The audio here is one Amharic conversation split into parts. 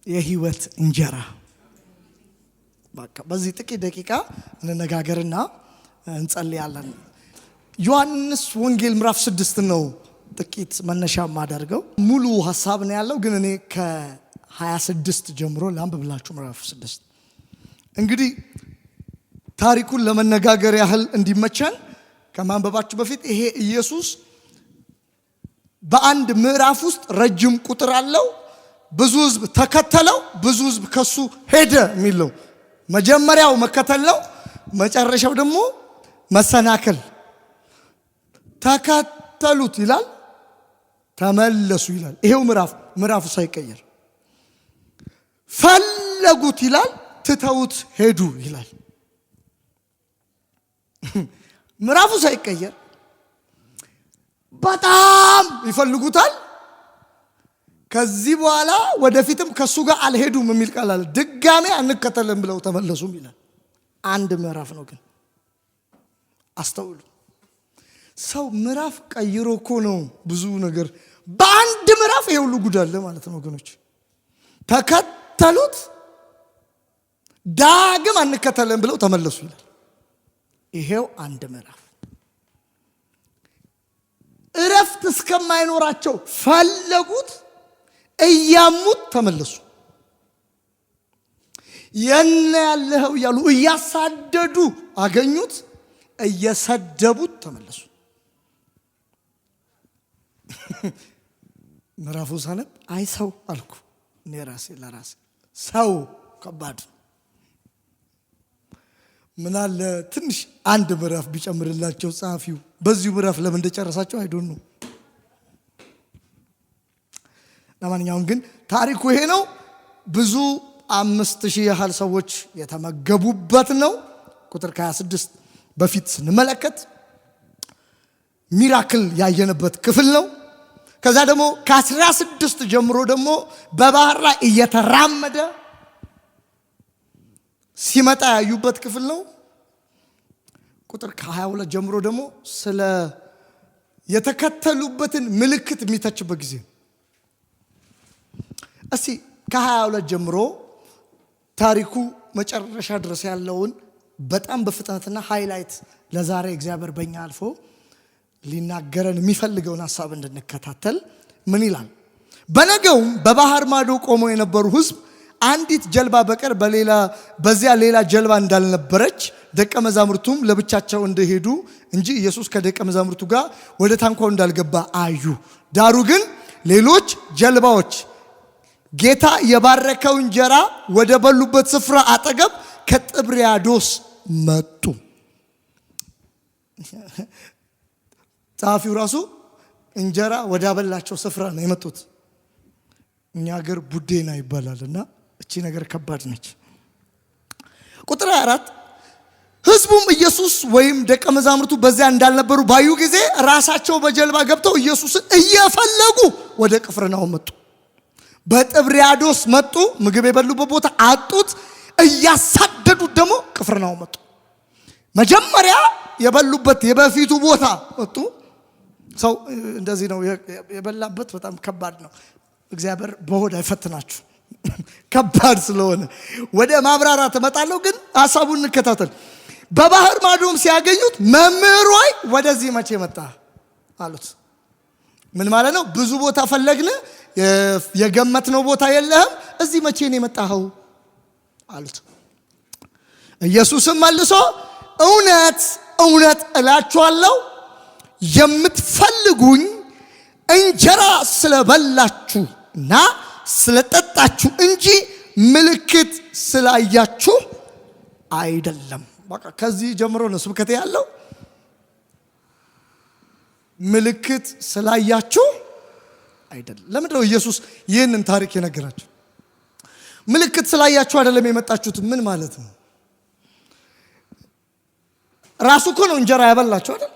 የህይወት እንጀራ በቃ በዚህ ጥቂት ደቂቃ እንነጋገርና እንጸልያለን። ዮሐንስ ወንጌል ምዕራፍ 6 ነው ጥቂት መነሻ ማደርገው። ሙሉ ሐሳብ ነው ያለው ግን እኔ ከ26 ጀምሮ ላንብብላችሁ። ምዕራፍ 6 እንግዲህ ታሪኩን ለመነጋገር ያህል እንዲመቸን ከማንበባችሁ በፊት ይሄ ኢየሱስ በአንድ ምዕራፍ ውስጥ ረጅም ቁጥር አለው። ብዙ ህዝብ ተከተለው፣ ብዙ ህዝብ ከሱ ሄደ የሚለው መጀመሪያው መከተል ነው። መጨረሻው ደግሞ መሰናከል። ተከተሉት ይላል፣ ተመለሱ ይላል። ይሄው ምዕራፉ ሳይቀየር ፈለጉት ይላል፣ ትተውት ሄዱ ይላል። ምዕራፉ ሳይቀየር በጣም ይፈልጉታል። ከዚህ በኋላ ወደፊትም ከሱ ጋር አልሄዱም የሚል ቃል አለ። ድጋሜ አንከተልም ብለው ተመለሱም ይላል። አንድ ምዕራፍ ነው ግን አስተውሉ። ሰው ምዕራፍ ቀይሮ እኮ ነው ብዙ ነገር በአንድ ምዕራፍ ይሄ ሁሉ ጉድ አለ ማለት ነው ወገኖች። ተከተሉት፣ ዳግም አንከተልም ብለው ተመለሱ ይላል። ይሄው አንድ ምዕራፍ። እረፍት እስከማይኖራቸው ፈለጉት፣ እያሙት ተመለሱ። የነ ያለኸው ያሉ እያሳደዱ አገኙት፣ እየሰደቡት ተመለሱ። ምዕራፉ ሳነብ አይ ሰው አልኩ እኔ ራሴ ለራሴ ሰው ከባድ ምን አለ ትንሽ አንድ ምዕራፍ ቢጨምርላቸው ጸሐፊው። በዚሁ ምዕራፍ ለምን እንደጨረሳቸው አይዶን ነው። ለማንኛውም ግን ታሪኩ ይሄ ነው። ብዙ 5000 ያህል ሰዎች የተመገቡበት ነው። ቁጥር ከ26 በፊት ስንመለከት ሚራክል ያየንበት ክፍል ነው። ከዛ ደግሞ ከ16 ጀምሮ ደግሞ በባህር ላይ እየተራመደ ሲመጣ ያዩበት ክፍል ነው። ቁጥር ከ22 ጀምሮ ደግሞ ስለ የተከተሉበትን ምልክት የሚተችበት ጊዜ። እስቲ ከ22 ጀምሮ ታሪኩ መጨረሻ ድረስ ያለውን በጣም በፍጥነትና ሃይላይት ለዛሬ እግዚአብሔር በእኛ አልፎ ሊናገረን የሚፈልገውን ሐሳብ እንድንከታተል ምን ይላል? በነገውም በባህር ማዶ ቆመው የነበሩ ህዝብ አንዲት ጀልባ በቀር በዚያ ሌላ ጀልባ እንዳልነበረች ደቀ መዛሙርቱም ለብቻቸው እንደሄዱ እንጂ ኢየሱስ ከደቀ መዛሙርቱ ጋር ወደ ታንኳው እንዳልገባ አዩ። ዳሩ ግን ሌሎች ጀልባዎች ጌታ የባረከው እንጀራ ወደ በሉበት ስፍራ አጠገብ ከጥብርያዶስ መጡ። ጸሐፊው ራሱ እንጀራ ወደ አበላቸው ስፍራ ነው የመጡት። እኛ ሀገር ቡዴና ይባላልና እቺ ነገር ከባድ ነች። ቁጥር 4 ህዝቡም ኢየሱስ ወይም ደቀ መዛሙርቱ በዚያ እንዳልነበሩ ባዩ ጊዜ ራሳቸው በጀልባ ገብተው ኢየሱስን እየፈለጉ ወደ ቅፍርናሆም መጡ። በጥብርያዶስ መጡ። ምግብ የበሉበት ቦታ አጡት። እያሳደዱት ደግሞ ቅፍርናሆም መጡ። መጀመሪያ የበሉበት የበፊቱ ቦታ መጡ። ሰው እንደዚህ ነው የበላበት በጣም ከባድ ነው። እግዚአብሔር በሆድ አይፈትናችሁ ከባድ ስለሆነ ወደ ማብራራት እመጣለሁ። ግን ሐሳቡን እንከታተል። በባህር ማዶም ሲያገኙት መምህር ሆይ ወደዚህ መቼ መጣ አሉት። ምን ማለት ነው? ብዙ ቦታ ፈለግን፣ የገመትነው ቦታ የለህም፣ እዚህ መቼ ነው የመጣኸው አሉት። ኢየሱስም መልሶ እውነት እውነት እላችኋለሁ የምትፈልጉኝ እንጀራ ስለበላችሁና ስለጠጣችሁ እንጂ ምልክት ስላያችሁ አይደለም። በቃ ከዚህ ጀምሮ ነው ስብከቴ ያለው። ምልክት ስላያችሁ አይደለም። ለምንድን ነው ኢየሱስ ይህንን ታሪክ የነገራችሁ? ምልክት ስላያችሁ አይደለም የመጣችሁት ምን ማለት ነው? ራሱ እኮ ነው እንጀራ ያበላቸው አይደል?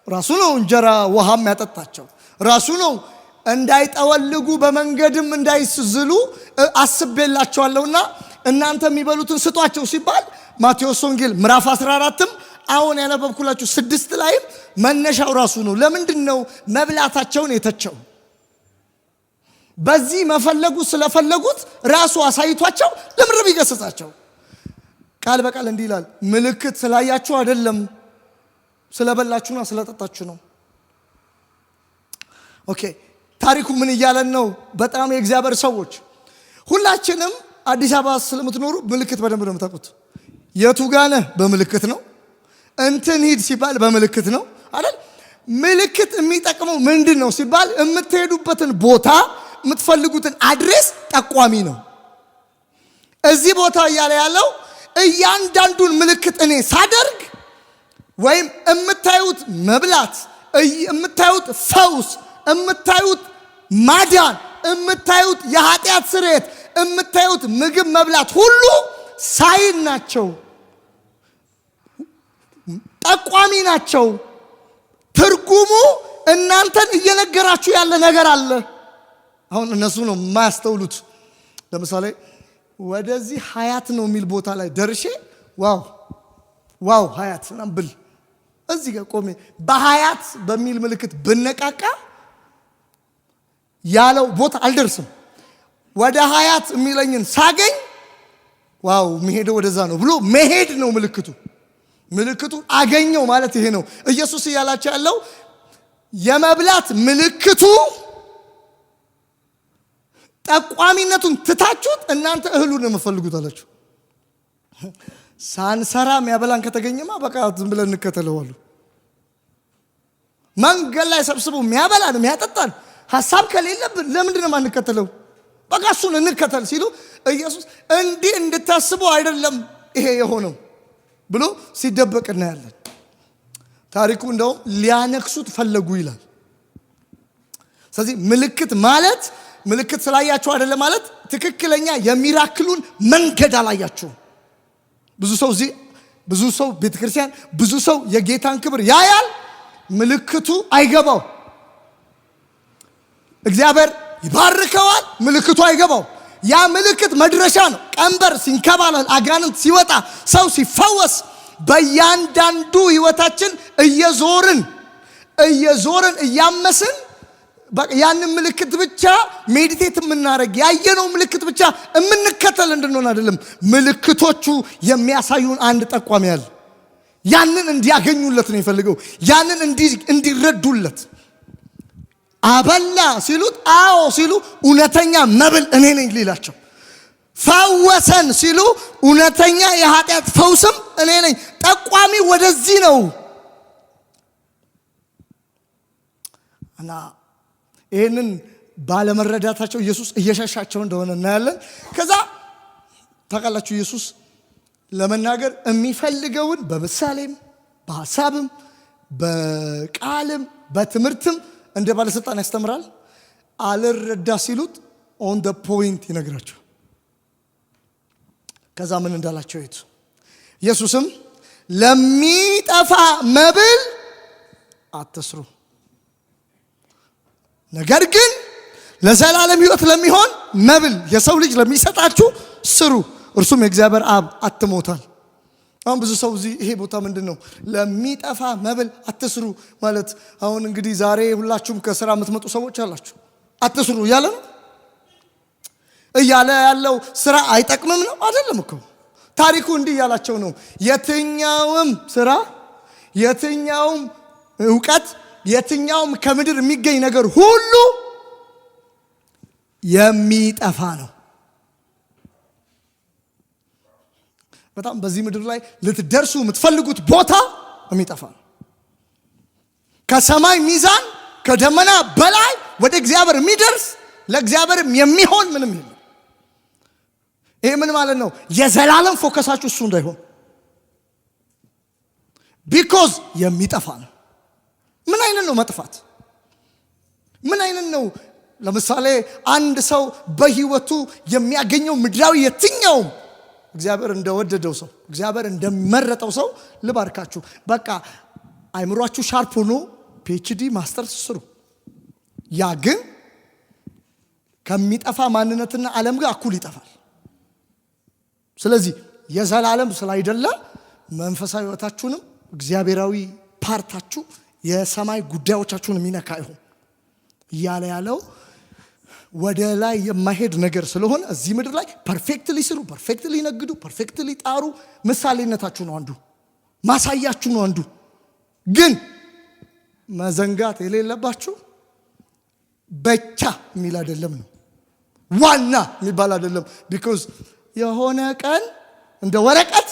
ራሱ ነው እንጀራ ውሃም ያጠጣቸው። ራሱ ነው እንዳይጠወልጉ በመንገድም እንዳይስዝሉ አስቤላቸዋለሁና እናንተ የሚበሉትን ስጧቸው ሲባል ማቴዎስ ወንጌል ምዕራፍ 14ም አሁን ያነበብኩላችሁ 6 ላይም መነሻው ራሱ ነው። ለምንድን ነው መብላታቸውን የተቸው? በዚህ መፈለጉ ስለፈለጉት ራሱ አሳይቷቸው ለምድር ቢገሰጻቸው ቃል በቃል እንዲህ ይላል ምልክት ስላያችሁ አይደለም ስለበላችሁና ስለጠጣችሁ ነው። ኦኬ ታሪኩ ምን እያለን ነው? በጣም የእግዚአብሔር ሰዎች ሁላችንም አዲስ አበባ ስለምትኖሩ ምልክት በደንብ ነው የምታውቁት። የቱ ጋር ነህ? በምልክት ነው። እንትን ሂድ ሲባል በምልክት ነው አይደል? ምልክት የሚጠቅመው ምንድን ነው ሲባል የምትሄዱበትን ቦታ የምትፈልጉትን አድሬስ ጠቋሚ ነው። እዚህ ቦታ እያለ ያለው እያንዳንዱን ምልክት እኔ ሳደርግ ወይም የምታዩት መብላት፣ የምታዩት ፈውስ፣ የምታዩት ማዳን፣ የምታዩት የኃጢአት ስርየት፣ የምታዩት ምግብ መብላት ሁሉ ሳይን ናቸው፣ ጠቋሚ ናቸው። ትርጉሙ እናንተን እየነገራችሁ ያለ ነገር አለ። አሁን እነሱ ነው የማያስተውሉት። ለምሳሌ ወደዚህ ሀያት ነው የሚል ቦታ ላይ ደርሼ ዋው ሀያት ምናምን ብል እዚህ ጋር ቆሜ በሀያት በሚል ምልክት ብነቃቃ ያለው ቦታ አልደርስም። ወደ ሀያት የሚለኝን ሳገኝ መሄደው ወደዛ ነው ብሎ መሄድ ነው ምልክቱ። ምልክቱ አገኘው ማለት ይሄ ነው። ኢየሱስ እያላቸው ያለው የመብላት ምልክቱ ጠቋሚነቱን ትታችሁት እናንተ እህሉን ነው የምትፈልጉት አላችሁ። ሳንሰራ የሚያበላን ከተገኘማ በቃ ዝም ብለን እንከተለዋለን። መንገድ ላይ ሰብስበው የሚያበላን የሚያጠጣን ሐሳብ ከሌለብን ለምንድን ነው የማንከተለው? በቃ እሱን እንከተል ሲሉ ኢየሱስ እንዲህ እንድታስቡ አይደለም ይሄ የሆነው ብሎ ሲደበቅ እናያለን። ታሪኩ እንደውም ሊያነክሱት ፈለጉ ይላል። ስለዚህ ምልክት ማለት ምልክት ስላያችሁ አይደለም ማለት ትክክለኛ የሚራክሉን መንገድ አላያችሁ። ብዙ ሰው ቤተክርስቲያን ብዙ ሰው የጌታን ክብር ያያል፣ ምልክቱ አይገባው። እግዚአብሔር ይባርከዋል፣ ምልክቱ አይገባው። ያ ምልክት መድረሻ ነው። ቀንበር ሲንከባለል፣ አጋንንት ሲወጣ፣ ሰው ሲፈወስ፣ በእያንዳንዱ ህይወታችን እየዞርን እያመስን ያንን ምልክት ብቻ ሜዲቴት የምናደርግ ያየነው ምልክት ብቻ የምንከተል እንድንሆን አይደለም። ምልክቶቹ የሚያሳዩን አንድ ጠቋሚ አለ። ያንን እንዲያገኙለት ነው የፈልገው። ያንን እንዲረዱለት አበላ ሲሉት አዎ ሲሉ እውነተኛ መብል እኔ ነኝ ሊላቸው፣ ፈወሰን ሲሉ እውነተኛ የኃጢአት ፈውስም እኔ ነኝ። ጠቋሚ ወደዚህ ነው እና ይህንን ባለመረዳታቸው ኢየሱስ እየሸሻቸው እንደሆነ እናያለን። ከዛ ታውቃላችሁ ኢየሱስ ለመናገር የሚፈልገውን በምሳሌም በሐሳብም በቃልም በትምህርትም እንደ ባለስልጣን ያስተምራል። አልረዳ ሲሉት ኦን ደ ፖይንት ይነግራቸው። ከዛ ምን እንዳላቸው ይቱ ኢየሱስም ለሚጠፋ መብል አትስሩ፣ ነገር ግን ለዘላለም ሕይወት ለሚሆን መብል የሰው ልጅ ለሚሰጣችሁ ስሩ፣ እርሱም የእግዚአብሔር አብ አትሞታል። አሁን ብዙ ሰው እዚህ ይሄ ቦታ ምንድነው ለሚጠፋ መብል አትስሩ ማለት? አሁን እንግዲህ ዛሬ ሁላችሁም ከሥራ የምትመጡ ሰዎች አላችሁ። አትስሩ እያለ ነው እያለ ያለው ስራ አይጠቅምም ነው አይደለም እኮ። ታሪኩ እንዲህ እያላቸው ነው። የትኛውም ስራ፣ የትኛውም ዕውቀት፣ የትኛውም ከምድር የሚገኝ ነገር ሁሉ የሚጠፋ ነው። በጣም በዚህ ምድር ላይ ልትደርሱ የምትፈልጉት ቦታ የሚጠፋ ነው። ከሰማይ ሚዛን ከደመና በላይ ወደ እግዚአብሔር የሚደርስ ለእግዚአብሔርም የሚሆን ምንም የለም። ይሄ ምን ማለት ነው? የዘላለም ፎከሳችሁ እሱ እንዳይሆን። ቢኮዝ የሚጠፋ ነው። ምን አይነት ነው መጥፋት? ምን አይነት ነው? ለምሳሌ አንድ ሰው በህይወቱ የሚያገኘው ምድራዊ የትኛውም እግዚአብሔር እንደወደደው ሰው፣ እግዚአብሔር እንደመረጠው ሰው ልባርካችሁ። በቃ አይምሯችሁ ሻርፕ ሆኖ ፒኤችዲ ማስተርስ ስሩ። ያ ግን ከሚጠፋ ማንነትና ዓለም ጋር እኩል ይጠፋል። ስለዚህ የዘላለም ስላይደለ መንፈሳዊ ህይወታችሁንም እግዚአብሔራዊ ፓርታችሁ የሰማይ ጉዳዮቻችሁን የሚነካ ይሁን እያለ ያለው ወደ ላይ የማይሄድ ነገር ስለሆነ እዚህ ምድር ላይ ፐርፌክትሊ ስሩ፣ ፐርፌክትሊ ነግዱ፣ ፐርፌክትሊ ጣሩ። ምሳሌነታችሁ ነው አንዱ፣ ማሳያችሁ ነው አንዱ። ግን መዘንጋት የሌለባችሁ ብቻ የሚል አይደለም ነው፣ ዋና የሚባል አይደለም። ቢኮዝ የሆነ ቀን እንደ ወረቀት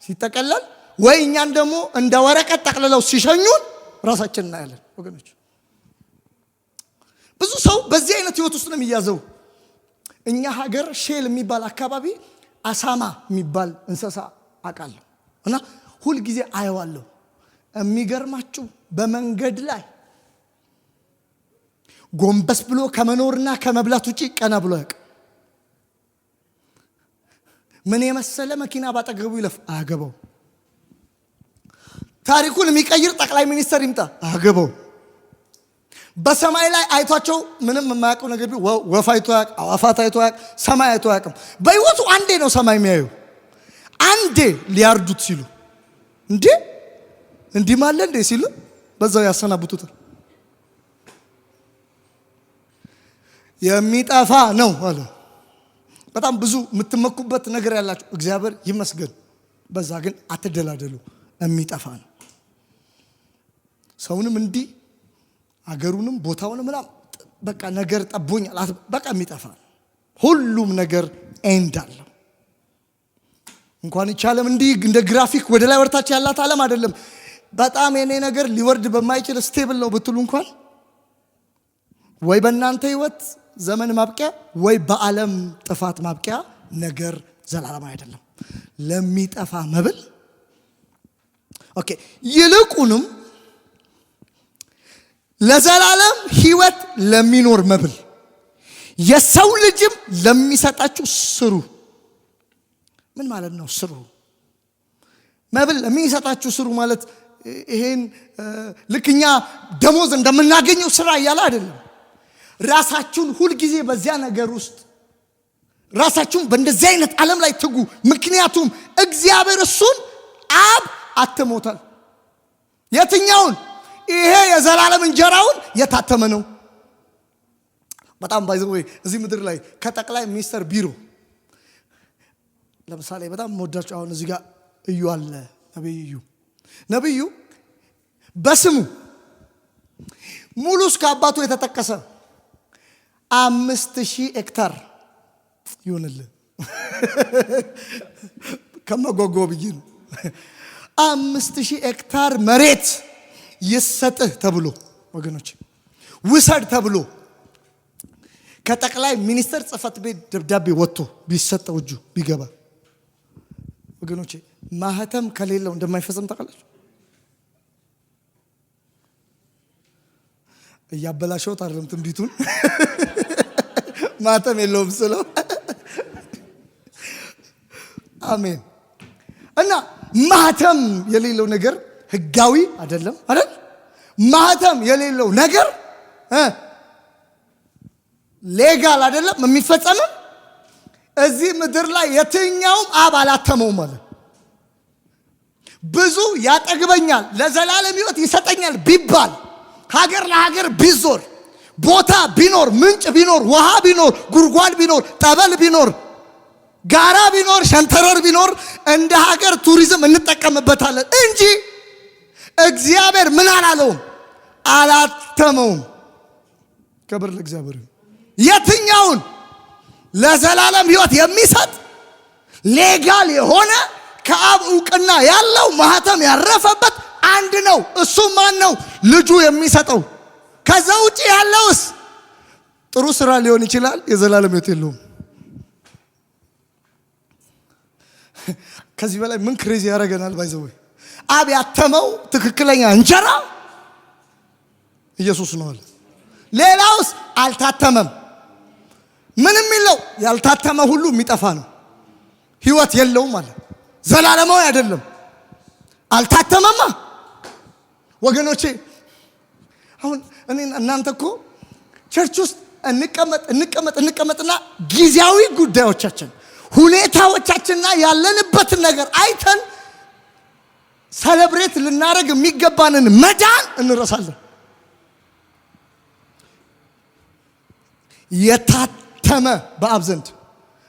ሲጠቀለል ወይ እኛን ደግሞ እንደ ወረቀት ጠቅልለው ሲሸኙን ራሳችን እናያለን ወገኖች። ብዙ ሰው በዚህ አይነት ህይወት ውስጥ ነው የሚያዘው። እኛ ሀገር ሼል የሚባል አካባቢ አሳማ የሚባል እንስሳ አውቃለሁ እና ሁል ጊዜ አየዋለሁ። የሚገርማችሁ በመንገድ ላይ ጎንበስ ብሎ ከመኖርና ከመብላት ውጪ ቀና ብሎ ያውቅ። ምን የመሰለ መኪና ባጠገቡ ይለፍ አያገባው። ታሪኩን የሚቀይር ጠቅላይ ሚኒስትር ይምጣ አያገባው። በሰማይ ላይ አይቷቸው ምንም የማያውቀው ነገር ወፍ አይቶ ያውቅ፣ አዋፋት አይቶ ያውቅ፣ ሰማይ አይቶ ያውቅም። በህይወቱ አንዴ ነው ሰማይ የሚያዩ። አንዴ ሊያርዱት ሲሉ እንዴ እንዲህ ማለ እንዴ ሲሉ በዛው ያሰናብቱታል። የሚጠፋ ነው አለ። በጣም ብዙ የምትመኩበት ነገር ያላችሁ እግዚአብሔር ይመስገን። በዛ ግን አትደላደሉ። የሚጠፋ ነው። ሰውንም እንዲህ አገሩንም ቦታውንም ምናምን በቃ ነገር ጠቦኛል በቃ የሚጠፋ ነው። ሁሉም ነገር ኤንድ አለው። እንኳን ይቻለም እንዲህ እንደ ግራፊክ ወደ ላይ ወርታች ያላት ዓለም አይደለም። በጣም የኔ ነገር ሊወርድ በማይችል ስቴብል ነው ብትሉ እንኳን ወይ በእናንተ ህይወት ዘመን ማብቂያ ወይ በዓለም ጥፋት ማብቂያ ነገር ዘላለም አይደለም። ለሚጠፋ መብል ኦኬ፣ ይልቁንም ለዘላለም ህይወት ለሚኖር መብል የሰው ልጅም ለሚሰጣችሁ ስሩ። ምን ማለት ነው ስሩ? መብል ለሚሰጣችሁ ስሩ ማለት ይሄን ልክኛ ደሞዝ እንደምናገኘው ስራ እያለ አይደለም። ራሳችሁን ሁል ጊዜ በዚያ ነገር ውስጥ ራሳችሁን በእንደዚህ አይነት ዓለም ላይ ትጉ። ምክንያቱም እግዚአብሔር እሱን አብ አትሞታል። የትኛውን? ይሄ የዘላለም እንጀራውን የታተመ ነው። በጣም ባይዘው እዚህ ምድር ላይ ከጠቅላይ ሚኒስትር ቢሮ ለምሳሌ በጣም ወዳችሁ አሁን እዚህ ጋር እዩ አለ። ነብዩ በስሙ ሙሉ እስከ አባቱ የተጠቀሰ 5000 ሄክታር ይሆንልህ ከመጎጎብይ ነው። 5000 ሄክታር መሬት ይሰጥህ ተብሎ ወገኖች ውሰድ ተብሎ ከጠቅላይ ሚኒስትር ጽሕፈት ቤት ደብዳቤ ወጥቶ ቢሰጠው እጁ ቢገባ ወገኖች ማህተም ከሌለው እንደማይፈጸም ታውቃላችሁ። እያበላሸውት አይደለም ትንቢቱን ማህተም የለውም ስለው አሜን። እና ማህተም የሌለው ነገር ህጋዊ አይደለም አይደል? ማህተም የሌለው ነገር ሌጋል አይደለም የሚፈጸምም። እዚህ ምድር ላይ የትኛውም አብ አላተመውም ማለት ብዙ ያጠግበኛል ለዘላለም ህይወት ይሰጠኛል ቢባል ሀገር ለሀገር ቢዞር ቦታ ቢኖር ምንጭ ቢኖር ውሃ ቢኖር ጉድጓድ ቢኖር ጠበል ቢኖር ጋራ ቢኖር ሸንተረር ቢኖር እንደ ሀገር ቱሪዝም እንጠቀምበታለን እንጂ እግዚአብሔር ምን አላለውም? አላተመውም። ክብር ለእግዚአብሔር። የትኛውን ለዘላለም ህይወት የሚሰጥ ሌጋል የሆነ ከአብ ዕውቅና ያለው ማህተም ያረፈበት አንድ ነው። እሱ ማን ነው? ልጁ የሚሰጠው። ከዛ ውጪ ያለውስ ጥሩ ስራ ሊሆን ይችላል፣ የዘላለም ህይወት የለውም። ከዚህ በላይ ምን ክሬዚ ያደርገናል? ባይዘው አብ ያተመው ትክክለኛ እንጀራ ኢየሱስ ነው አለ። ሌላውስ አልታተመም። ምንም ይለው ያልታተመ ሁሉ የሚጠፋ ነው፣ ህይወት የለውም አለ። ዘላለማዊ አይደለም። አልታተመማ ወገኖቼ። አሁን እኔ እናንተ እኮ ቸርች ውስጥ እንቀመጥና ጊዜያዊ ጉዳዮቻችን ሁኔታዎቻችንና ያለንበትን ነገር አይተን ሰለብሬት ልናደርግ የሚገባንን መዳን እንረሳለን። የታተመ በአብ ዘንድ።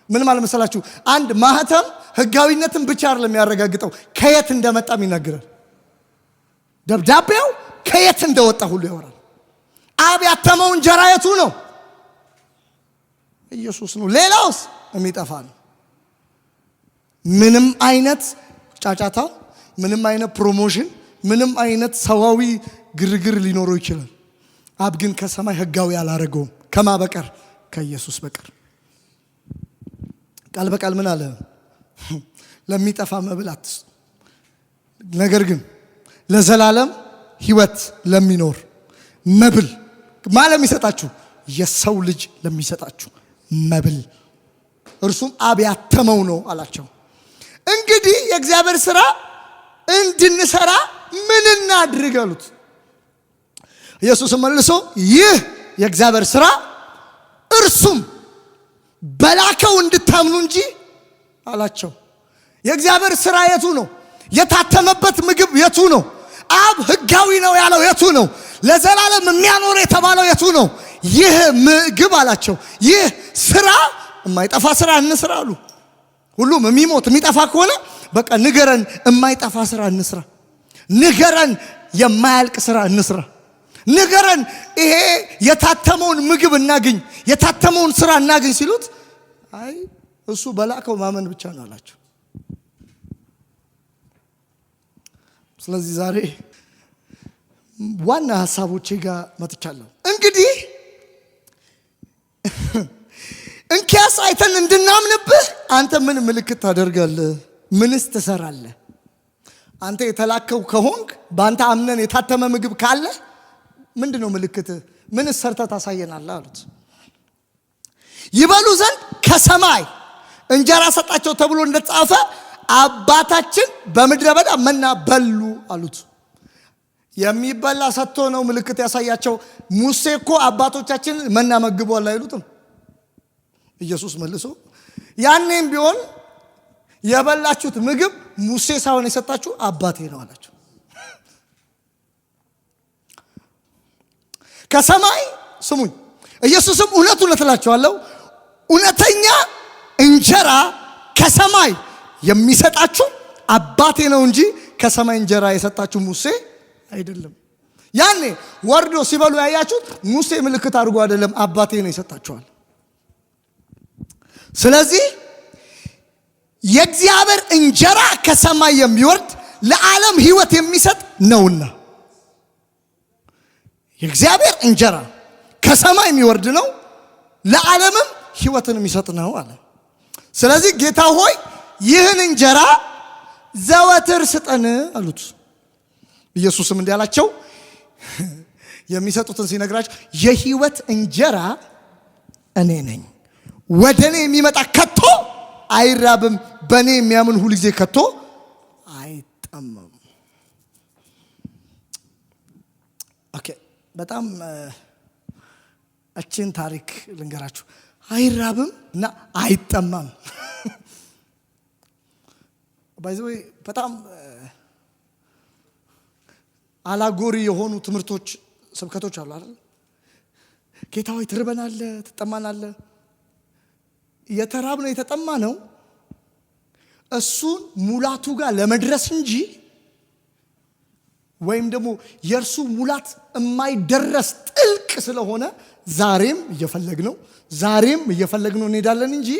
ምን ማለት መሰላችሁ? አንድ ማህተም ህጋዊነትን ብቻ አይደለም የሚያረጋግጠው፣ ከየት እንደመጣም ይናገራል። ደብዳቤው ከየት እንደወጣ ሁሉ ያወራል። አብ ያተመው እንጀራ የቱ ነው? ኢየሱስ ነው። ሌላውስ የሚጠፋ ነው። ምንም አይነት ጫጫታ፣ ምንም አይነት ፕሮሞሽን፣ ምንም አይነት ሰዋዊ ግርግር ሊኖረው ይችላል። አብ ግን ከሰማይ ህጋዊ አላረገውም። ከማ በቀር? ከኢየሱስ በቀር። ቃል በቃል ምን አለ? ለሚጠፋ መብል አትስጡ፣ ነገር ግን ለዘላለም ህይወት ለሚኖር መብል ማለት የሚሰጣችሁ የሰው ልጅ ለሚሰጣችሁ መብል እርሱም አብ ያተመው ነው አላቸው። እንግዲህ የእግዚአብሔር ሥራ እንድንሰራ ምን እናድርግ አሉት። ኢየሱስ መልሶ ይህ የእግዚአብሔር ሥራ እርሱም በላከው እንድታምኑ እንጂ አላቸው። የእግዚአብሔር ሥራ የቱ ነው? የታተመበት ምግብ የቱ ነው? አብ ህጋዊ ነው ያለው የቱ ነው? ለዘላለም የሚያኖር የተባለው የቱ ነው? ይህ ምግብ አላቸው። ይህ ሥራ የማይጠፋ ሥራ እንስራ አሉ። ሁሉም የሚሞት የሚጠፋ ከሆነ በቃ ንገረን፣ የማይጠፋ ሥራ እንስራ። ንገረን፣ የማያልቅ ሥራ እንስራ። ንገረን፣ ይሄ የታተመውን ምግብ እናገኝ፣ የታተመውን ሥራ እናገኝ ሲሉት አይ እሱ በላከው ማመን ብቻ ነው አላቸው። ስለዚህ ዛሬ ዋና ሐሳቦቼ ጋር መጥቻለሁ። እንግዲህ እንኪያስ አይተን እንድናምንብህ አንተ ምን ምልክት ታደርጋለህ? ምንስ ትሰራለህ? አንተ የተላከው ከሆንክ በአንተ አምነን የታተመ ምግብ ካለ ምንድነው ምልክት? ምንስ ሰርተህ ታሳየናለህ አሉት። ይበሉ ዘንድ ከሰማይ እንጀራ ሰጣቸው ተብሎ እንደተጻፈ አባታችን በምድረ በዳ መና በሉ አሉት። የሚበላ ሰጥቶ ነው ምልክት ያሳያቸው። ሙሴ እኮ አባቶቻችን መና መግቧል አይሉትም? ኢየሱስ መልሶ ያኔም ቢሆን የበላችሁት ምግብ ሙሴ ሳይሆን የሰጣችሁ አባቴ ነው አላቸው። ከሰማይ ስሙኝ፣ ኢየሱስም እውነት እውነት እላችኋለሁ እውነተኛ እንጀራ ከሰማይ የሚሰጣችሁ አባቴ ነው እንጂ ከሰማይ እንጀራ የሰጣችሁ ሙሴ አይደለም። ያኔ ወርዶ ሲበሉ ያያችሁት ሙሴ ምልክት አድርጎ አይደለም፣ አባቴ ነው ይሰጣችኋል። ስለዚህ የእግዚአብሔር እንጀራ ከሰማይ የሚወርድ ለዓለም ሕይወት የሚሰጥ ነውና የእግዚአብሔር እንጀራ ከሰማይ የሚወርድ ነው፣ ለዓለምም ሕይወትን የሚሰጥ ነው አለ። ስለዚህ ጌታ ሆይ ይህን እንጀራ ዘወትር ስጠን አሉት። ኢየሱስም እንዲህ አላቸው፣ የሚሰጡትን ሲነግራቸው የሕይወት እንጀራ እኔ ነኝ፣ ወደ እኔ የሚመጣ ከቶ አይራብም፣ በእኔ የሚያምን ሁል ጊዜ ከቶ አይጠማም። ኦኬ፣ በጣም እችን ታሪክ ልንገራችሁ። አይራብም እና አይጠማም ባይዘው በጣም አላጎሪ የሆኑ ትምህርቶች፣ ስብከቶች አሉ አይደል? ጌታ ሆይ ትርበናለህ፣ ትጠማናለህ። የተራብነው የተጠማ ነው እሱን ሙላቱ ጋር ለመድረስ እንጂ ወይም ደግሞ የእርሱ ሙላት የማይደረስ ጥልቅ ስለሆነ ዛሬም እየፈለግነው እንሄዳለን እንጂ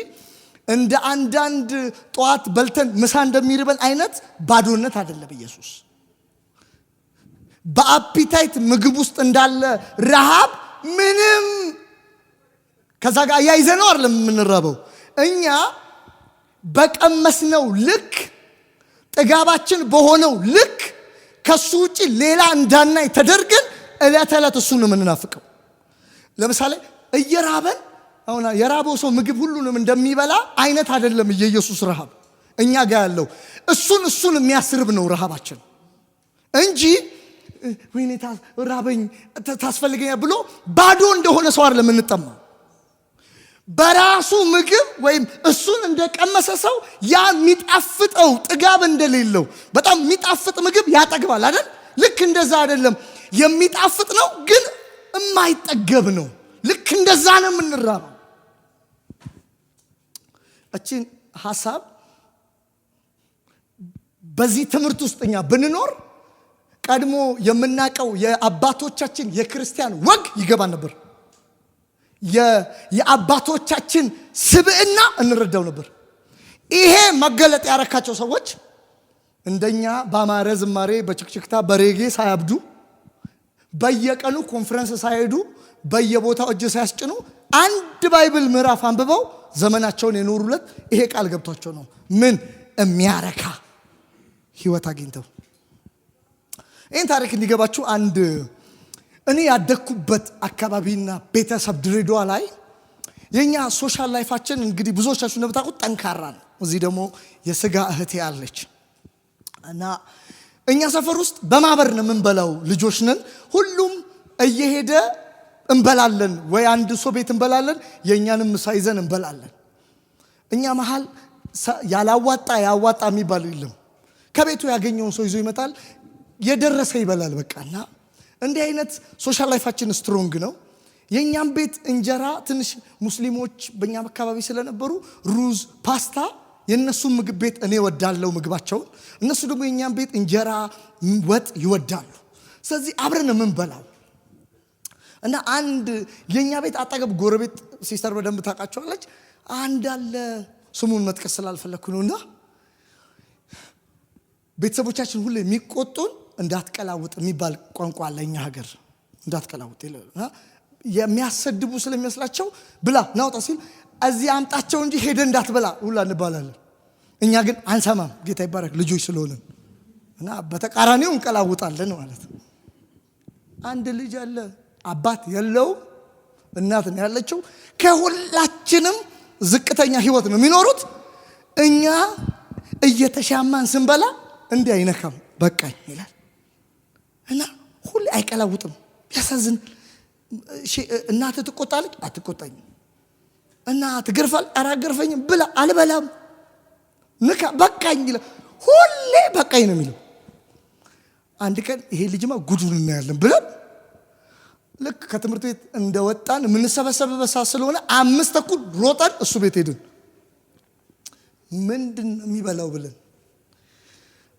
እንደ አንዳንድ ጠዋት በልተን ምሳ እንደሚርበን አይነት ባዶነት አይደለም። ኢየሱስ በአፒታይት ምግብ ውስጥ እንዳለ ረሃብ ምንም ከዛ ጋር ያይዘነው አይደለም የምንራበው። እኛ በቀመስነው ልክ ጥጋባችን በሆነው ልክ ከሱ ውጪ ሌላ እንዳናይ ተደርገን ዕለት ዕለት እሱን ነው የምንናፍቀው። ለምሳሌ እየራበን አሁን የራበው ሰው ምግብ ሁሉንም እንደሚበላ አይነት አይደለም የኢየሱስ ረሃብ እኛ ጋር ያለው። እሱን የሚያስርብ ነው ረሃባችን እንጂ ወይኔ ራበኝ ታስፈልገኛል ብሎ ባዶ እንደሆነ ሰው አይደለም የምንጠማው። በራሱ ምግብ ወይም እሱን እንደቀመሰ ሰው ያ የሚጣፍጠው ጥጋብ እንደሌለው፣ በጣም የሚጣፍጥ ምግብ ያጠግባል አይደል? ልክ እንደዛ አይደለም። የሚጣፍጥ ነው ግን የማይጠገብ ነው። ልክ እንደዛ ነው የምንራበው። እቺን ሐሳብ በዚህ ትምህርት ውስጥ እኛ ብንኖር ቀድሞ የምናቀው የአባቶቻችን የክርስቲያን ወግ ይገባ ነበር። የአባቶቻችን ስብዕና እንረዳው ነበር። ይሄ መገለጥ ያረካቸው ሰዎች እንደኛ በአማረ ዝማሬ በችክችክታ በሬጌ ሳያብዱ በየቀኑ ኮንፈረንስ ሳይሄዱ በየቦታው እጅ ሳያስጭኑ አንድ ባይብል ምዕራፍ አንብበው ዘመናቸውን የኖሩለት ይሄ ቃል ገብቷቸው ነው። ምን የሚያረካ ህይወት አግኝተው። ይህን ታሪክ እንዲገባችሁ አንድ እኔ ያደኩበት አካባቢና ቤተሰብ ድሬዳዋ ላይ የኛ ሶሻል ላይፋችን እንግዲህ ብዙዎቻችሁ እንደምታውቁት ጠንካራ ነው። እዚህ ደግሞ የስጋ እህቴ አለች እና እኛ ሰፈር ውስጥ በማህበር ነው የምንበላው። ልጆች ነን። ሁሉም እየሄደ እንበላለን። ወይ አንድ ሰው ቤት እንበላለን፣ የኛንም ምሳ ይዘን እንበላለን። እኛ መሃል ያላዋጣ ያዋጣ የሚባል የለም። ከቤቱ ያገኘውን ሰው ይዞ ይመጣል፣ የደረሰ ይበላል። በቃና እንዲህ አይነት ሶሻል ላይፋችን ስትሮንግ ነው። የኛም ቤት እንጀራ ትንሽ ሙስሊሞች በእኛ አካባቢ ስለነበሩ ሩዝ፣ ፓስታ የነሱ ምግብ ቤት እኔ ወዳለው ምግባቸውን፣ እነሱ ደግሞ የኛም ቤት እንጀራ ወጥ ይወዳሉ። ስለዚህ አብረን የምንበላው እና አንድ የኛ ቤት አጠገብ ጎረቤት ሲስተር በደንብ ታውቃቸዋለች። አንድ አለ ስሙን መጥቀስ ስላልፈለኩ ነውና ቤተሰቦቻችን ሁሉ የሚቆጡን እንዳትቀላውጥ የሚባል ቋንቋ አለ እኛ ሀገር። እንዳትቀላውጥ ይላልና የሚያሰድቡ ስለሚመስላቸው ብላ ናውጣ ሲል እዚህ አምጣቸው እንጂ ሄደ እንዳትበላ ሁላ እንባላለን። እኛ ግን አንሰማም። ጌታ ይባረክ ልጆች ስለሆነ እና በተቃራኒው እንቀላውጣለን ማለት ነው። አንድ ልጅ አለ አባት የለው እናት ነው ያለችው። ከሁላችንም ዝቅተኛ ህይወት ነው የሚኖሩት። እኛ እየተሻማን ስንበላ እንዲህ አይነካም በቃኝ ይላል እና ሁሌ አይቀላውጥም። ያሳዝን። እናት ትቆጣለች፣ አትቆጣኝ። እና ትገርፋል፣ አራገርፈኝም ብላ አልበላም ንካ በቃኝ ይላል። ሁሌ በቃኝ ነው የሚለው። አንድ ቀን ይሄ ልጅማ ጉዱን እናያለን ብለን ልክ ከትምህርት ቤት እንደወጣን የምንሰበሰብበት ሰዓት ስለሆነ 5:00 ሮጠን እሱ ቤት ሄድን። ምንድን ነው የሚበላው ብለን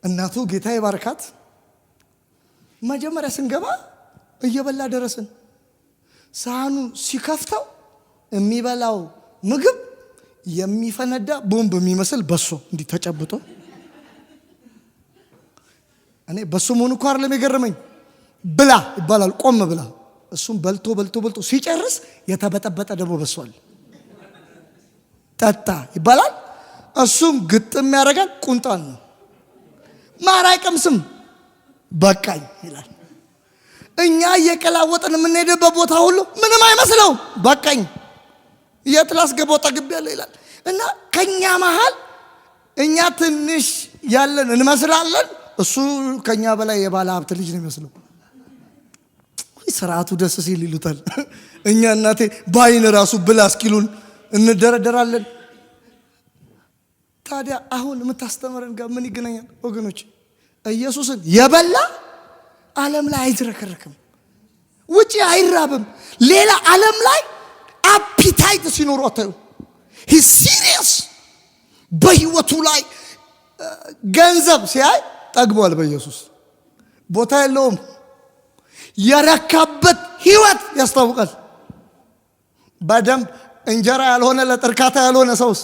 እናቱ ጌታ ይባርካት መጀመሪያ ስንገባ እየበላ ደረስን። ሳህኑ ሲከፍተው የሚበላው ምግብ የሚፈነዳ ቦምብ የሚመስል በሶ እንዲህ ተጨብጦ፣ እኔ በሶ መሆኑ እኮ አይደለም የገረመኝ፣ ብላ ይባላል ቆም ብላ። እሱም በልቶ በልቶ በልቶ ሲጨርስ የተበጠበጠ ደግሞ በሷል ጠጣ ይባላል። እሱም ግጥም ያደርጋል። ቁንጣን ነው ማር አይቀምስም በቃኝ ይላል። እኛ እየቀላወጥን የምንሄድበት ቦታ ሁሉ ምንም አይመስለው በቃኝ የት ላስገባው ጠግቤያለሁ ይላል። እና ከኛ መሃል እኛ ትንሽ ያለን እንመስላለን። እሱ ከኛ በላይ የባለ ሀብት ልጅ ነው የሚመስለው። ስርዓቱ ደስ ሲል ይሉታል። እኛ እናቴ ባይን ራሱ ብላ እስኪሉን እንደረደራለን። ታዲያ አሁን የምታስተምረን ጋር ምን ይገናኛል ወገኖች? ኢየሱስን የበላ ዓለም ላይ አይዝረከረክም፣ ውጪ አይራብም። ሌላ ዓለም ላይ አፒታይት ሲኖሩ አታዩ። ሂ ሲሪየስ በህይወቱ ላይ ገንዘብ ሲያይ ጠግቧል። በኢየሱስ ቦታ የለውም። የረካበት ህይወት ያስታውቃል። በደንብ እንጀራ ያልሆነ ለጥርካታ ያልሆነ ሰውስ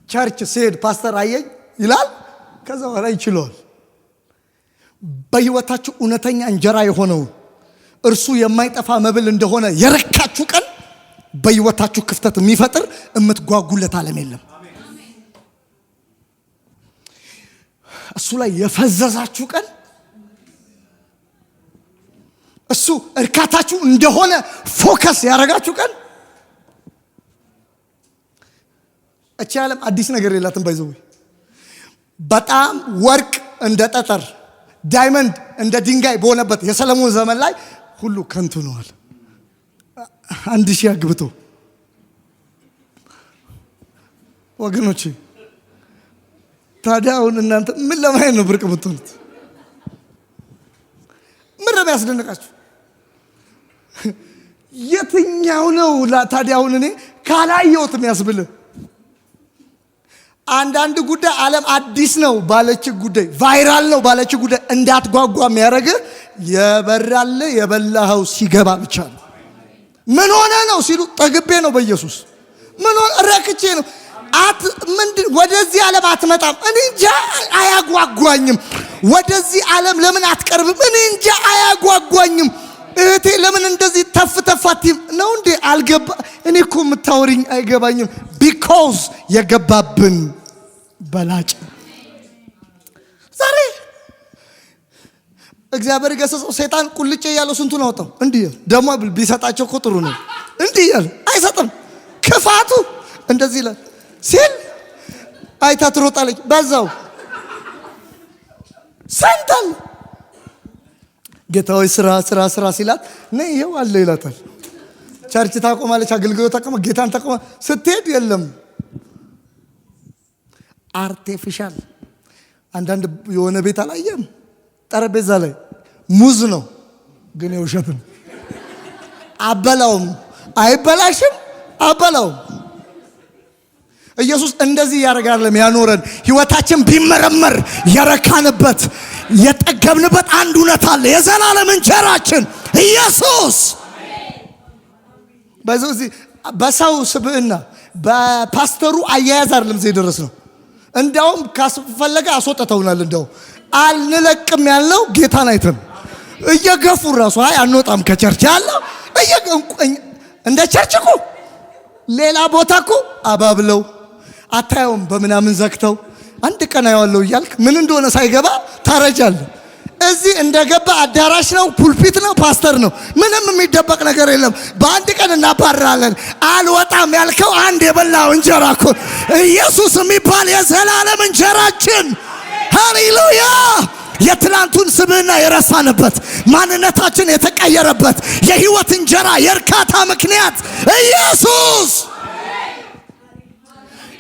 ቸርች ሲሄድ ፓስተር አየኝ ይላል። ከዛ በኋላ ይችላል። በህይወታችሁ እውነተኛ እንጀራ የሆነው እርሱ የማይጠፋ መብል እንደሆነ የረካችሁ ቀን በህይወታችሁ ክፍተት የሚፈጥር የምትጓጉለት ዓለም የለም። እሱ ላይ የፈዘዛችሁ ቀን እሱ እርካታችሁ እንደሆነ ፎከስ ያደረጋችሁ ቀን እቺ ዓለም አዲስ ነገር የላትም። ባይዘው በጣም ወርቅ እንደ ጠጠር ዳይመንድ እንደ ድንጋይ በሆነበት የሰለሞን ዘመን ላይ ሁሉ ከንቱ ነዋል። 1000 አግብቶ ወገኖቼ፣ ታዲያ አሁን እናንተ ምን ለማየት ነው ብርቅ የምትሆኑት? ምን ነው ያስደነቃችሁ? የትኛው ነው ታዲያ አሁን እኔ ካላየሁት የሚያስብልህ? አንዳንድ ጉዳይ ዓለም አዲስ ነው ባለች ጉዳይ ቫይራል ነው ባለች ጉዳይ እንዳትጓጓ የሚያደርግህ የበራል የበላኸው ሲገባ ብቻ ነው። ምን ሆነ ነው ሲሉ ጠግቤ ነው በኢየሱስ ምን ሆነ ረክቼ ነው ምንድን ወደዚህ ዓለም አትመጣም እኔ እንጃ አያጓጓኝም። ወደዚህ ዓለም ለምን አትቀርብም እኔ እንጃ አያጓጓኝም። እህቴ ለምን እንደዚህ ተፍተፋቲም ነው እንዴ አልገባ እኔ እኮ የምታወሪኝ አይገባኝም። ቢኮዝ የገባብን በላጭ ዛሬ እግዚአብሔር ገሰጸው። ሰይጣን ቁልጭ ያለው ስንቱን አወጣው። እንዲህ ደሞ ቢሰጣቸው እኮ ጥሩ ነው። እንዲህ ያለ አይሰጥም። ክፋቱ እንደዚህ ይላል ሲል አይታ ትሮጣለች በዛው ሰንታል ጌታዊ ስራ ሲላት ነይ ይሄው አለ ይላታል። ቸርች ታቆማለች፣ አገልግሎት ታቆማ፣ ጌታን ታቆማ። ስትሄድ የለም አርቲፊሻል። አንዳንድ የሆነ ቤት አላየም ጠረጴዛ ላይ ሙዝ ነው ግን የውሸት ነው። አበላውም አይበላሽም አበላውም። ኢየሱስ እንደዚህ ያደርጋል ያኖረን። ህይወታችን ቢመረመር የረካንበት የጠገብንበት አንድ እውነት አለ። የዘላለም እንጀራችን ኢየሱስ። በሰው ስብዕና በፓስተሩ አያያዝ አይደለም እዚህ ደረስ ነው። እንዳውም ካስፈለገ አስወጣተውናል። እንዳው አልንለቅም ያለው ጌታን አይተን እየገፉ ራሱ አይ አንወጣም ከቸርች ያለው እንደ ቸርች እኮ ሌላ ቦታ እኮ አባብለው አታየውም በምናምን ዘግተው አንድ ቀን አየዋለሁ እያልክ ምን እንደሆነ ሳይገባ ታረጃለህ። እዚህ እንደገባ አዳራሽ ነው፣ ፑልፒት ነው፣ ፓስተር ነው። ምንም የሚደበቅ ነገር የለም። በአንድ ቀን እናባራለን። አልወጣም ያልከው አንድ የበላው እንጀራ እኮ ኢየሱስ የሚባል የዘላለም እንጀራችን። ሃሌሉያ! የትላንቱን ስብዕና የረሳንበት ማንነታችን የተቀየረበት የህይወት እንጀራ የእርካታ ምክንያት ኢየሱስ።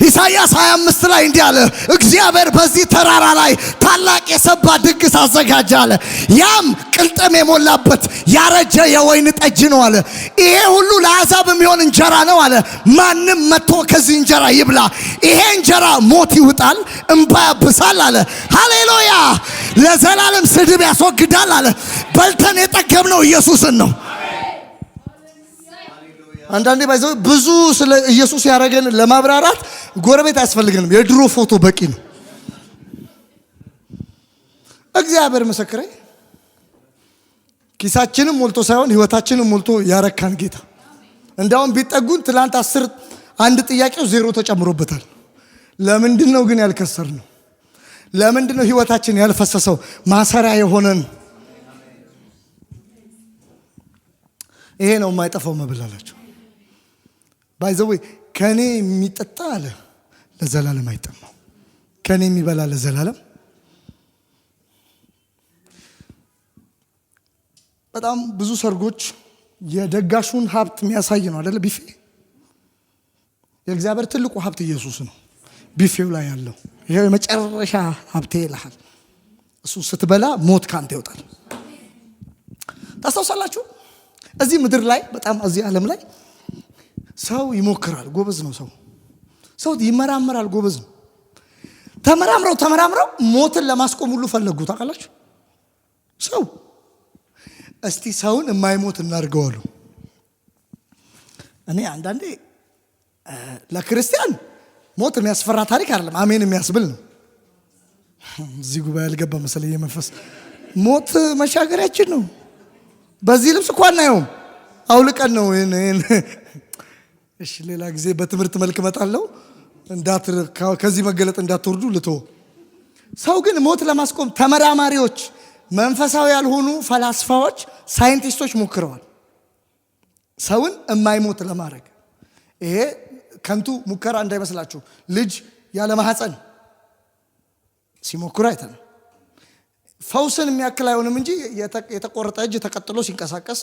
ኢሳይያስ 25 ላይ እንዲህ አለ፣ እግዚአብሔር በዚህ ተራራ ላይ ታላቅ የሰባ ድግስ አዘጋጀ አለ። ያም ቅልጥም የሞላበት ያረጀ የወይን ጠጅ ነው አለ። ይሄ ሁሉ ለአሕዛብ የሚሆን እንጀራ ነው አለ። ማንም መጥቶ ከዚህ እንጀራ ይብላ። ይሄ እንጀራ ሞት ይውጣል፣ እንባ ያብሳል አለ። ሃሌሉያ! ለዘላለም ስድብ ያስወግዳል አለ። በልተን የጠገብነው ኢየሱስን ነው። አንዳንዴ ባይዘው ብዙ ስለ ኢየሱስ ያረገን ለማብራራት ጎረቤት አያስፈልግንም። የድሮ ፎቶ በቂ ነው። እግዚአብሔር ምስክሬ ኪሳችንም ሞልቶ ሳይሆን ህይወታችንም ሞልቶ ያረካን ጌታ። እንዳውም ቢጠጉን ትላንት 10 አንድ ጥያቄው 0 ተጨምሮበታል። ለምንድነው ግን ያልከሰርነው? ለምንድነው ህይወታችን ያልፈሰሰው? ማሰሪያ የሆነን ይሄ ነው የማይጠፋው መብል አላቸው። ባይዘው ከኔ የሚጠጣ አለ ለዘላለም አይጠማው፣ ከኔ የሚበላ ለዘላለም። በጣም ብዙ ሰርጎች የደጋሹን ሀብት የሚያሳይ ነው አይደለ? ቢፌ የእግዚአብሔር ትልቁ ሀብት ኢየሱስ ነው። ቢፌው ላይ ያለው ይሄው የመጨረሻ ሀብቴ ይልሃል። እሱ ስትበላ ሞት ካንተ ይወጣል። ታስታውሳላችሁ? እዚህ ምድር ላይ በጣም እዚህ ዓለም ላይ ሰው ይሞክራል፣ ጎበዝ ነው። ሰው ይመራመራል፣ ጎበዝ ነው። ተመራምረው ሞትን ለማስቆም ሁሉ ፈለጉ። ታውቃላችሁ? ሰው እስቲ ሰውን የማይሞት እናድርገዋሉ። እኔ አንዳንዴ ለክርስቲያን ሞት የሚያስፈራ ታሪክ አይደለም፣ አሜን የሚያስብል ነው። እዚህ ጉባኤ ያልገባ መሰለኝ የመንፈስ ሞት መሻገሪያችን ነው። በዚህ ልብስ እኮ አናየውም፣ አውልቀን ነው። እሺ ሌላ ጊዜ በትምህርት መልክ መጣለው ከዚህ መገለጥ እንዳትወርዱ ልቶ። ሰው ግን ሞት ለማስቆም ተመራማሪዎች፣ መንፈሳዊ ያልሆኑ ፈላስፋዎች፣ ሳይንቲስቶች ሞክረዋል ሰውን የማይሞት ለማድረግ። ይሄ ከንቱ ሙከራ እንዳይመስላችሁ። ልጅ ያለ ማህፀን ሲሞክሩ አይተን ፈውስን የሚያክል አይሆንም እንጂ የተቆረጠ እጅ ተቀጥሎ ሲንቀሳቀስ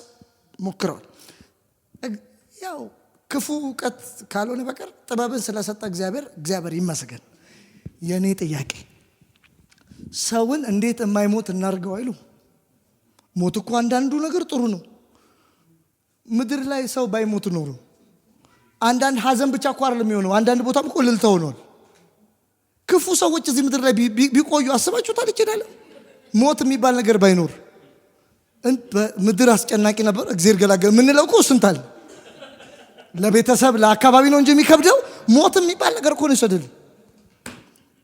ሞክረዋል። ያው ክፉ እውቀት ካልሆነ በቀር ጥበብን ስለሰጠ እግዚአብሔር ይመስገን። የኔ ጥያቄ ሰውን እንዴት የማይሞት እናርገው አይሉ? ሞት እኮ አንዳንዱ ነገር ጥሩ ነው። ምድር ላይ ሰው ባይሞት ኖሮ አንዳንድ ሀዘን ብቻ እኮ አይደለም የሚሆነው፣ አንዳንድ ቦታም እኮ እልልታ ሆኗል። ክፉ ሰዎች እዚህ ምድር ላይ ቢቆዩ አስባችሁታል? ይችላል ሞት የሚባል ነገር ባይኖር ምድር አስጨናቂ ነበር። እግዚአብሔር ገላገለ ምንለው እኮ ስንታል ለቤተሰብ ለአካባቢ ነው እንጂ የሚከብደው ሞት የሚባል ነገር እኮ ነው ይሰደል።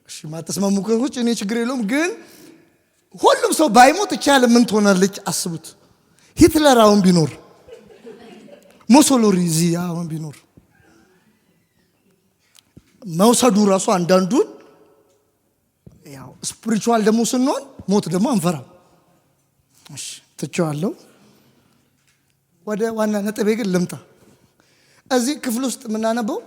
እሺ ማተስማሙ ከሆነ እኔ ችግር የለውም፣ ግን ሁሉም ሰው ባይሞት ይቻላል ምን ትሆናለች? አስቡት። ሂትለር አሁን ቢኖር፣ ሙሶሎኒ እዚህ አሁን ቢኖር መውሰዱ ራሱ አንዳንዱን ያው ስፒሪቹዋል ደግሞ ስንሆን ሞት ደግሞ አንፈራም። እሺ ትቼዋለሁ። ወደ ዋና ነጥቤ ግን ልምጣ። እዚህ ክፍል ውስጥ የምናነበው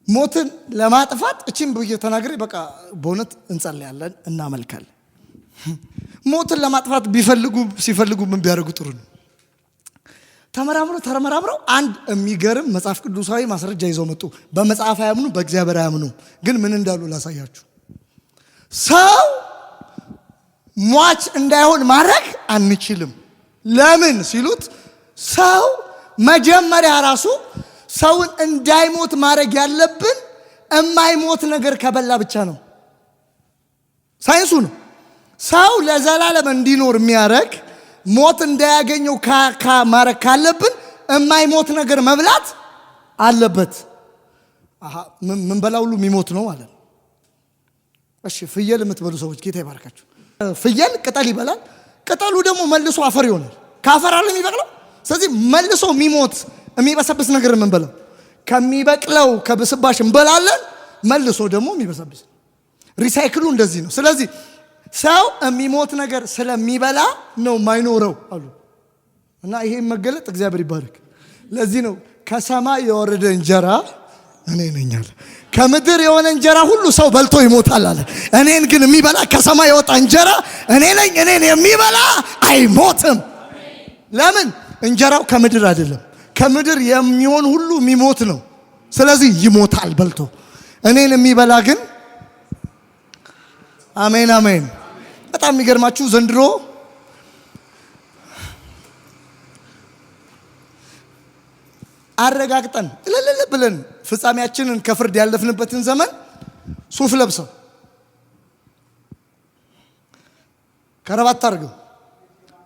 ሞትን ለማጥፋት እቺን ብዬ ተናግሬ በቃ በእውነት እንጸልያለን፣ እናመልካለን። ሞትን ለማጥፋት ሲፈልጉ ምን ቢያደርጉ ጥሩ ነው? ተመራምረው አንድ የሚገርም መጽሐፍ ቅዱሳዊ ማስረጃ ይዘው መጡ። በመጽሐፍ አያምኑ፣ በእግዚአብሔር አያምኑ። ግን ምን እንዳሉ ላሳያችሁ። ሰው ሟች እንዳይሆን ማድረግ አንችልም። ለምን ሲሉት ሰው መጀመሪያ ራሱ ሰውን እንዳይሞት ማድረግ ያለብን የማይሞት ነገር ከበላ ብቻ ነው። ሳይንሱ ነው። ሰው ለዘላለም እንዲኖር የሚያደርግ ሞት እንዳያገኘው ማድረግ ካለብን የማይሞት ነገር መብላት አለበት። ምን በላ ሁሉ የሚሞት ነው ማለት ነው። እሺ ፍየል የምትበሉ ሰዎች ጌታ ይባርካችሁ። ፍየል ቅጠል ይበላል። ቅጠሉ ደግሞ መልሶ አፈር ይሆናል። ከአፈር አለ የሚበቅለው። ስለዚህ መልሶ የሚሞት የሚበሰብስ ነገር የምንበላው ከሚበቅለው ከብስባሽ እንበላለን። መልሶ ደግሞ የሚበሰብስ ሪሳይክሉ እንደዚህ ነው። ስለዚህ ሰው የሚሞት ነገር ስለሚበላ ነው ማይኖረው አሉ እና ይሄ መገለጥ እግዚአብሔር ይባርክ። ለዚህ ነው ከሰማይ የወረደ እንጀራ እኔ ነኝ አለ። ከምድር የሆነ እንጀራ ሁሉ ሰው በልቶ ይሞታል አለ። እኔን ግን የሚበላ ከሰማይ የወጣ እንጀራ እኔ ነኝ። እኔን የሚበላ አይሞትም። ለምን? እንጀራው ከምድር አይደለም። ከምድር የሚሆን ሁሉ የሚሞት ነው። ስለዚህ ይሞታል በልቶ። እኔን የሚበላ ግን አሜን አሜን። በጣም የሚገርማችሁ ዘንድሮ አረጋግጠን እልል ብለን ፍጻሜያችንን ከፍርድ ያለፍንበትን ዘመን ሱፍ ለብሰው ከረባት አድርገው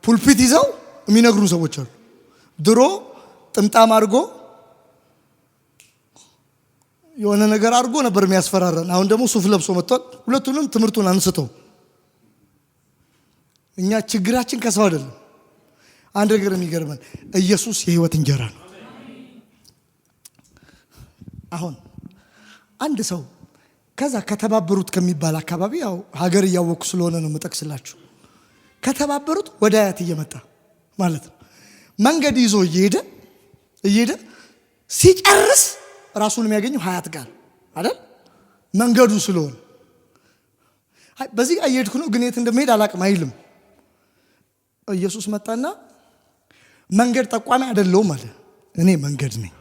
ፑልፒት ይዘው የሚነግሩ ሰዎች አሉ። ድሮ ጥምጣም አድርጎ የሆነ ነገር አድርጎ ነበር የሚያስፈራራን። አሁን ደግሞ ሱፍ ለብሶ መጥቷል። ሁለቱንም ትምህርቱን አንስተው እኛ ችግራችን ከሰው አይደለም። አንድ ነገር የሚገርመን ኢየሱስ የህይወት እንጀራ ነው። አሁን አንድ ሰው ከዛ ከተባበሩት ከሚባል አካባቢ ያው ሀገር እያወቁ ስለሆነ ነው የምጠቅስላችሁ። ከተባበሩት ወደ አያት እየመጣ ማለት ነው። መንገድ ይዞ እየሄደ ሲጨርስ ራሱን የሚያገኘው ሀያት ጋር አይደል? መንገዱ ስለሆነ በዚህ እየሄድኩ ነው ግን የት እንደምሄድ አላቅም አይልም። ኢየሱስ መጣና መንገድ ጠቋሚ አይደለሁም አለ። እኔ መንገድ ነኝ።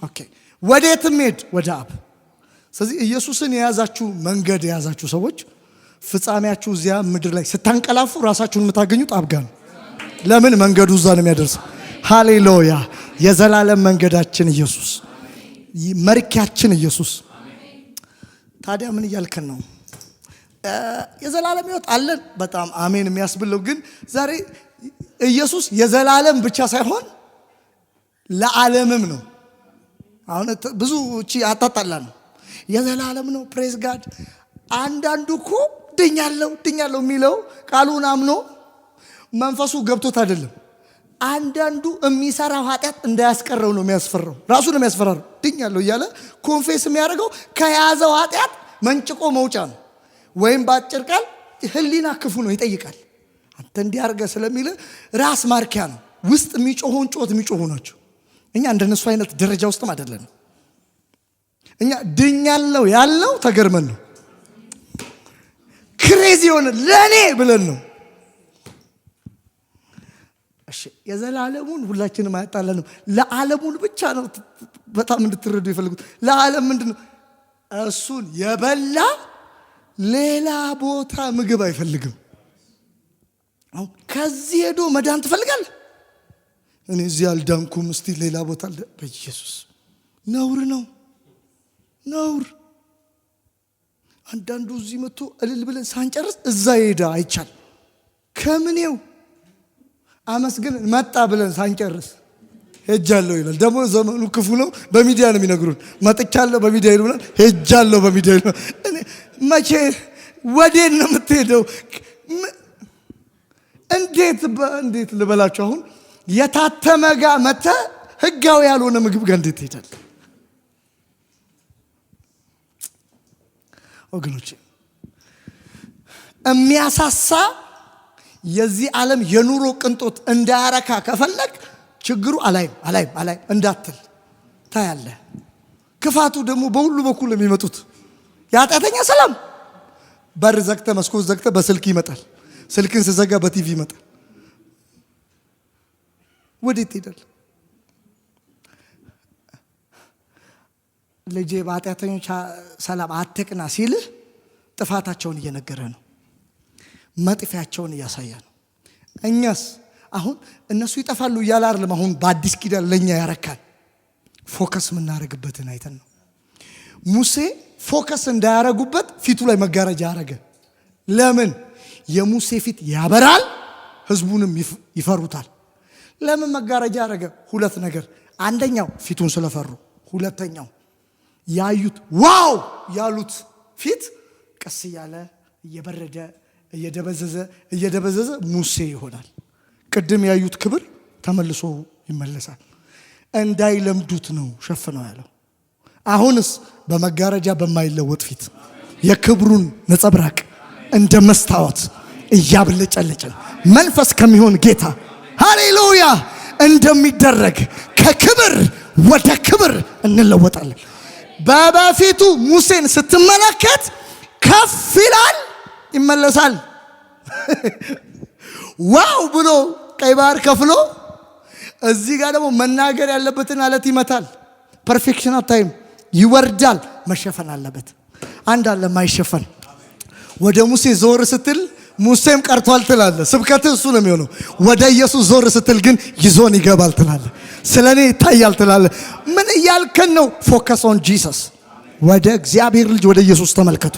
ኦኬ ወዴትም ሄድ ወደ አብ። ስለዚህ ኢየሱስን የያዛችሁ መንገድ የያዛችሁ ሰዎች ፍጻሜያችሁ እዚያ ምድር ላይ ስታንቀላፉ ራሳችሁን የምታገኙት አብ ጋር ነው። ለምን? መንገዱ እዛ ነው የሚያደርሰው። ሃሌሉያ! የዘላለም መንገዳችን ኢየሱስ፣ መርኪያችን ኢየሱስ። ታዲያ ምን እያልከን ነው? የዘላለም ሕይወት አለን። በጣም አሜን የሚያስብለው ግን ዛሬ ኢየሱስ የዘላለም ብቻ ሳይሆን ለዓለምም ነው። አሁን ብዙ እቺ አጣጣላ ነው። የዘላለም ነው ፕሬዝ ጋድ። አንዳንዱ እኮ ድኛለሁ የሚለው ቃሉን አምኖ መንፈሱ ገብቶት አይደለም። አንዳንዱ የሚሰራው ኃጢአት እንዳያስቀረው ነው የሚያስፈራው። ራሱ ነው የሚያስፈራው። ድኛለሁ እያለ ኮንፌስ የሚያደርገው ከያዘው ኃጢአት መንጭቆ መውጫ ነው። ወይም በአጭር ቃል ህሊና ክፉ ነው ይጠይቃል። አንተ እንዲያርገ ስለሚል ራስ ማርኪያ ነው። ውስጥ የሚጮሆን ጮት የሚጮሁ ናቸው። እኛ እንደነሱ አይነት ደረጃ ውስጥም አይደለም። እኛ ድኛለሁ ያልነው ተገርመን ነው። ክሬዚ ሆነ ለኔ ብለን ነው። እሺ የዘላለሙን ሁላችንም አያጣላንም። ለዓለሙን ብቻ ነው በጣም እንድትረዱ ይፈልጉት። ለዓለም ምንድነው? እሱን የበላ ሌላ ቦታ ምግብ አይፈልግም። አሁን ከዚህ ሄዶ መዳን ትፈልጋለህ? እኔ እዚህ አልዳንኩም እስቲ ሌላ ቦታ በኢየሱስ ነውር ነው ነውር። አንዳንዱ እዚህ መጥቶ እልል ብለን ሳንጨርስ እዛ ሄዳ አይቻል ከምኔው አመስግን መጣ ብለን ሳንጨርስ ሄጃለሁ ይላል። ደግሞ ዘመኑ ክፉ ነው። በሚዲያ ነው የሚነግሩን። መጥቻለሁ በሚዲያ ይሉናል። ሄጃለሁ በሚዲያ ይሉናል። እኔ መቼ ወዴት ነው የምትሄደው? እንዴት ልበላችሁ? አሁን የታተመ ጋር መተህ ህጋዊ ያልሆነ ምግብ ጋር እንዴት ትሄዳለህ? ወገኖቼ የሚያሳሳ የዚህ ዓለም የኑሮ ቅንጦት እንዳያረካ ከፈለግ ችግሩ አላይም እንዳትል ታያለህ። ክፋቱ ደግሞ በሁሉ በኩል የሚመጡት የኃጢአተኛ ሰላም በር ዘግተ መስኮት ዘግተ በስልክ ይመጣል። ስልክን ስዘጋ በቲቪ ይመጣል። ወዴት ትሄዳለህ? ልጄ በኃጢአተኞች ሰላም አትቅና ሲልህ ጥፋታቸውን እየነገረ ነው። መጥፊያቸውን እያሳየ ነው። እኛስ አሁን እነሱ ይጠፋሉ እያለ አይደለም። አሁን በአዲስ ኪዳን ለኛ ያረካል። ፎከስ የምናደርግበትን አይተን ነው። ሙሴ ፎከስ እንዳያረጉበት ፊቱ ላይ መጋረጃ አረገ። ለምን? የሙሴ ፊት ያበራል፣ ህዝቡንም ይፈሩታል። ለምን መጋረጃ አረገ? ሁለት ነገር። አንደኛው ፊቱን ስለፈሩ፣ ሁለተኛው ያዩት ዋው ያሉት ፊት ቀስ እያለ እየበረደ እየደበዘዘ ሙሴ ይሆናል። ቅድም ያዩት ክብር ተመልሶ ይመለሳል። እንዳይለምዱት ነው ሸፍነው ያለው። አሁንስ በመጋረጃ በማይለወጥ ፊት የክብሩን ነጸብራቅ እንደ መስታወት እያብለጨለጨን መንፈስ ከሚሆን ጌታ ሃሌሉያ እንደሚደረግ ከክብር ወደ ክብር እንለወጣለን። በበፊቱ ሙሴን ስትመለከት ከፍ ይላል፣ ይመለሳል። ዋው ብሎ ቀይ ባህር ከፍሎ እዚህ ጋር ደግሞ መናገር ያለበትን አለት ይመታል። ፐርፌክሽን አታይም፣ ይወርዳል። መሸፈን አለበት። አንድ አለ ማይሸፈን። ወደ ሙሴ ዞር ስትል ሙሴም ቀርቷል ትላለ። ስብከትህ እሱ ነው የሚሆነው። ወደ ኢየሱስ ዞር ስትል ግን ይዞን ይገባል ትላለ። ስለኔ ይታያል ትላለ። ምን እያልከን ነው? ፎከስ ኦን ጂሰስ። ወደ እግዚአብሔር ልጅ ወደ ኢየሱስ ተመልከቱ።